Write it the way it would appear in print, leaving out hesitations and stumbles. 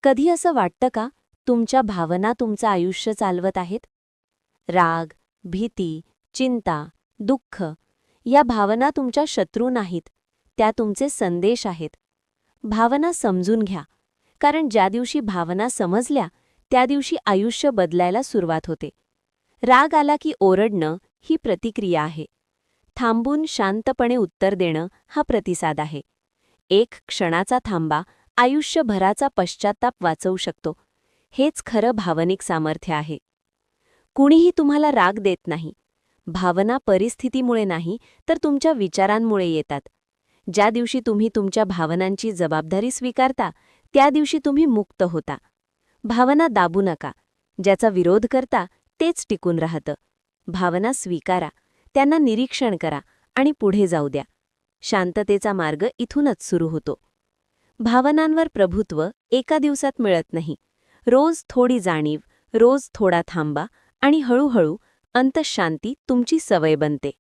कधी असं वाटतं का तुमच्या भावना तुमचं आयुष्य चालवत आहेत? राग, भीती, चिंता, दुःख या भावना तुमच्या शत्रू नाहीत, त्या तुमचे संदेश आहेत. भावना समजून घ्या, कारण ज्या दिवशी भावना समजल्या त्या दिवशी आयुष्य बदलायला सुरुवात होते. राग आला की ओरडणं ही प्रतिक्रिया आहे. थांबून शांतपणे उत्तर देणं हा प्रतिसाद आहे. एक क्षणाचा थांबा आयुष्यभराचा पश्चात्ताप वाचवू शकतो. हेच खरं भावनिक सामर्थ्य आहे. कुणीही तुम्हाला राग देत नाही. भावना परिस्थितीमुळे नाही तर तुमच्या विचारांमुळे येतात. ज्या दिवशी तुम्ही तुमच्या भावनांची जबाबदारी स्वीकारता त्या दिवशी तुम्ही मुक्त होता. भावना दाबू नका. ज्याचा विरोध करता तेच टिकून राहतं. भावना स्वीकारा, त्यांना निरीक्षण करा आणि पुढे जाऊ द्या. शांततेचा मार्ग इथूनच सुरू होतो. भावनांवर प्रभुत्व एका दिवसात मिळत नाही. रोज थोडी जाणीव, रोज थोडा थांबा आणि हळूहळू अंतःशांती तुमची सवय बनते.